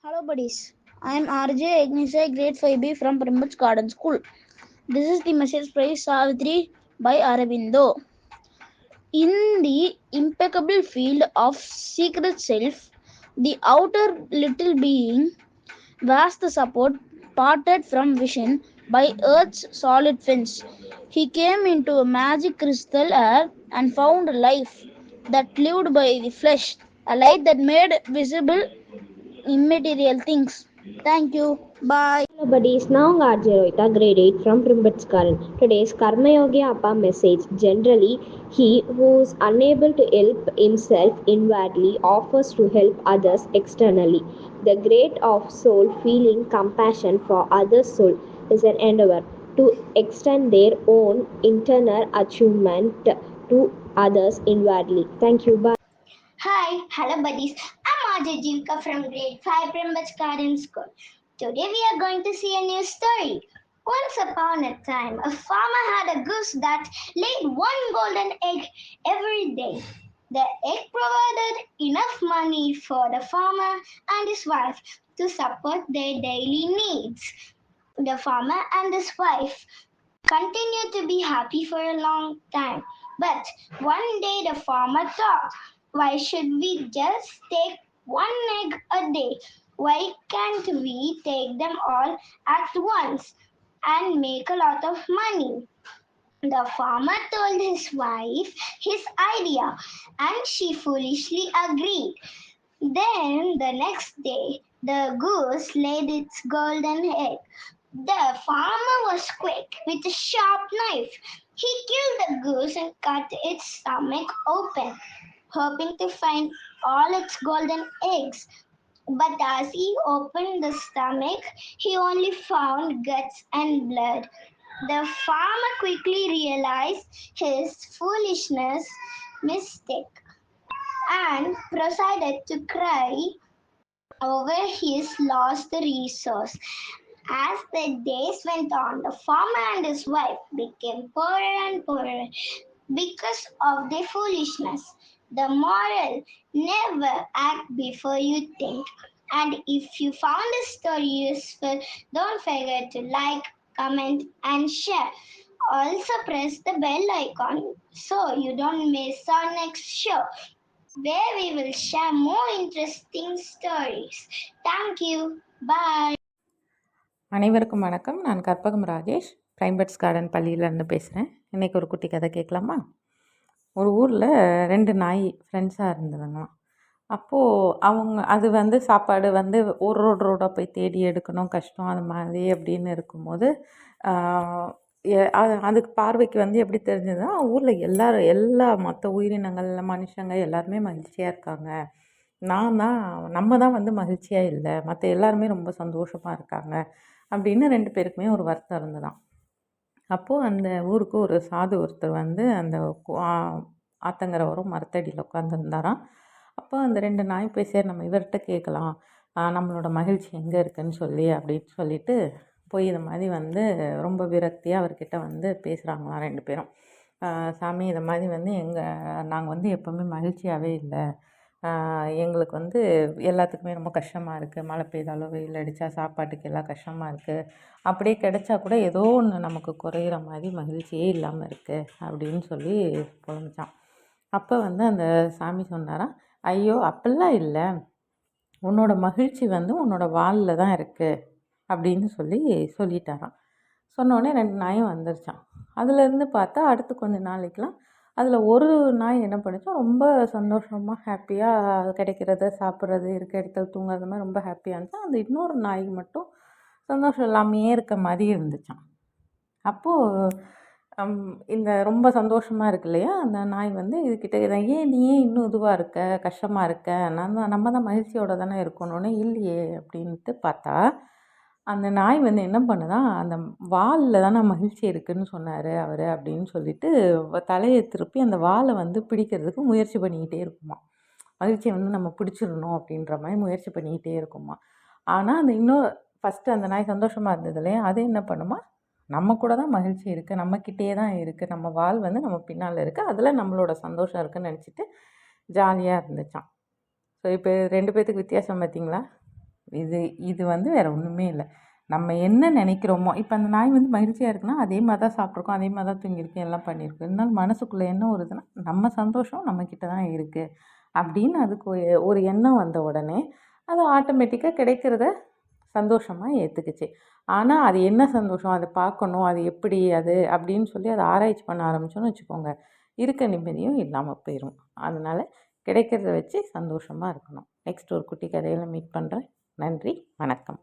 Hello buddies, I am RJ Agnisha, grade 5B from Primrose Garden School. This is the message praise Savitri by Aravindo. In the impeccable field of secret self, the outer little being, vast the support, parted from vision by earth's solid fence. He came into a magic crystal air and found a life that lived by the flesh, a light that made visible immaterial things. Thank you. Bye. Hello buddies, now RJ Rohita, grade 8 from Primbatskaran. Today's Karma Yogi Appa message. Generally, he who is unable to help himself inwardly offers to help others externally. The great of soul feeling compassion for others' soul is an endeavor to extend their own internal achievement to others inwardly. Thank you. Bye. Hi, hello buddies. I'm Ajay Jivka from grade 5 Primbatch Garden School. Today we are going to see a new story. Once upon a time, a farmer had a goose that laid one golden egg every day. The egg provided enough money for the farmer and his wife to support their daily needs. The farmer and his wife continued to be happy for a long time. But one day the farmer thought, why should we just take one egg a day? Why can't we take them all at once and make a lot of money? The farmer told his wife his idea and she foolishly agreed. Then the next day, the goose laid its golden egg. The farmer was quick with a sharp knife. He killed the goose and cut its stomach open, hoping to find all its golden eggs. But as he opened the stomach, he only found guts and blood. The farmer quickly realized his foolishness mistake and proceeded to cry over his lost resource. As the days went on, the farmer and his wife became poorer and poorer because of their foolishness. The moral: never act before you think. And if you found this story useful, don't forget to like, comment, and share. Also, press the bell icon so you don't miss our next show, where we will share more interesting stories. Thank you. Bye. அனைவருக்கும் வணக்கம். நான் Karpagam Rajesh, பிரைம்பர்ட்ஸ் garden பள்ளியிலேருந்து பேசுகிறேன். இன்றைக்கி ஒரு குட்டி கதை கேட்கலாமா? ஒரு ஊரில் 2 நாய் ஃப்ரெண்ட்ஸாக இருந்ததுங்களாம். அப்போது அது சாப்பாடு ஒரு ரோடாக போய் தேடி எடுக்கணும், கஷ்டம், அது மாதிரி அப்படின்னு இருக்கும்போது அதுக்கு பார்வைக்கு எப்படி தெரிஞ்சதுன்னா, ஊரில் எல்லா மற்ற உயிரினங்கள், மனுஷங்க எல்லாருமே மகிழ்ச்சியாக இருக்காங்க. நம்ம தான் மகிழ்ச்சியாக இல்லை, மற்ற எல்லாருமே ரொம்ப சந்தோஷமாக இருக்காங்க அப்படின்னு 2 பேருக்குமே ஒரு வருத்தம் இருந்ததாம். அப்போது அந்த ஊருக்கு ஒரு சாது ஒருத்தர் அந்த ஆத்தங்கரை வரும் மரத்தடியில் உட்காந்துருந்தாராம். அப்போ அந்த 2 நாய் போய் சரி நம்ம இவர்கிட்ட கேட்கலாம், நம்மளோட மகிழ்ச்சி எங்கே இருக்குன்னு அப்படின்னு சொல்லிட்டு போய் இது மாதிரி ரொம்ப விரக்தியாக அவர்கிட்ட பேசுகிறாங்களாம் 2 பேரும். சாமி, இது மாதிரி நாங்கள் எப்போவுமே மகிழ்ச்சியாகவே இல்லை, எங்களுக்கு எல்லாத்துக்குமே ரொம்ப கஷ்டமாக இருக்குது, மழை பெய்தாலோ வெயில் அடித்தா சாப்பாட்டுக்கு எல்லாம் கஷ்டமாக இருக்குது, அப்படியே கிடைச்சா கூட ஏதோ ஒன்று நமக்கு குறையிற மாதிரி மகிழ்ச்சியே இல்லாமல் இருக்குது அப்படின்னு சொல்லி புலம்பிச்சான். அப்போ அந்த சாமி சொன்னாராம், ஐயோ அப்படிலாம் இல்லை, உன்னோட மகிழ்ச்சி உன்னோட வாலில் தான் இருக்குது அப்படின்னு சொல்லிட்டாராம். சொன்னோடனே 2 நாயும் வந்துருச்சான். அதுலேருந்து பார்த்தா அடுத்து கொஞ்ச நாளைக்கெலாம் அதில் ஒரு நாய் என்ன பண்ணிச்சோம், ரொம்ப சந்தோஷமாக ஹாப்பியாக கிடைக்கிறத சாப்பிட்றது, இருக்க இடத்துல தூங்குறது மாதிரி ரொம்ப ஹாப்பியாக இருந்துச்சான். அந்த இன்னொரு நாய்க்கு மட்டும் சந்தோஷம் இல்லாமையே இருக்க மாதிரி இருந்துச்சான். அப்போது இந்த ரொம்ப சந்தோஷமாக இருக்கு இல்லையா, அந்த நாய் இதுக்கிட்ட ஏன் நீ ஏன் இன்னும் இதுவாக இருக்க, கஷ்டமாக இருக்க, நம்ம தான் மகிழ்ச்சியோடு தானே இருக்கணும்னு, இல்லையே அப்படின்ட்டு பார்த்தா அந்த நாய் என்ன பண்ணுதான், அந்த வாலில் தானே மகிழ்ச்சி இருக்குதுன்னு சொன்னார் அவர் அப்படின்னு சொல்லிட்டு தலையை திருப்பி அந்த வாலை பிடிக்கிறதுக்கு முயற்சி பண்ணிக்கிட்டே இருக்குமா. மகிழ்ச்சியை நம்ம பிடிச்சிடணும் அப்படின்ற மாதிரி முயற்சி பண்ணிக்கிட்டே இருக்குமா. ஆனால் இன்னும் ஃபஸ்ட்டு அந்த நாய் சந்தோஷமாக இருந்தது இல்லையா, அது என்ன பண்ணுமா, நம்ம கூட தான் மகிழ்ச்சி இருக்குது, நம்மக்கிட்டே தான் இருக்குது, நம்ம வால் நம்ம பின்னால் இருக்குது, அதில் நம்மளோட சந்தோஷம் இருக்குதுன்னு நினச்சிட்டு ஜாலியாக இருந்துச்சான். ஸோ இப்போ 2 பேர்த்துக்கு வித்தியாசம் பார்த்தீங்களா? இது இது வந்து வேறு ஒன்றுமே இல்லை. நம்ம என்ன நினைக்கிறோமோ, இப்போ அந்த நாய் வந்து மகிழ்ச்சியாக இருக்குன்னா அதே மாதிரி தான் சாப்பிட்ருக்கோம், அதே மாதிரி தான் தூங்கியிருக்கோம், எல்லாம் பண்ணியிருக்கோம். இருந்தாலும் மனசுக்குள்ளே என்ன வருதுன்னா நம்ம சந்தோஷம் நம்மக்கிட்ட தான் இருக்குது அப்படின்னு அதுக்கு ஒரு எண்ணம் வந்த உடனே அது ஆட்டோமேட்டிக்காக கிடைக்கிறத சந்தோஷமாக ஏற்றுக்குச்சு. ஆனால் அது என்ன சந்தோஷம், அதை பார்க்கணும், அது எப்படி அது அப்படின்னு சொல்லி அதை ஆராய்ச்சி பண்ண ஆரம்பித்தோன்னு வச்சுக்கோங்க, இருக்க நிம்மதியும் இல்லாமல் போயிடும். அதனால் கிடைக்கிறத வச்சு சந்தோஷமாக இருக்கணும். நெக்ஸ்ட் ஒரு குட்டி கதையில் மீட் பண்ணுறேன். நன்றி, வணக்கம்.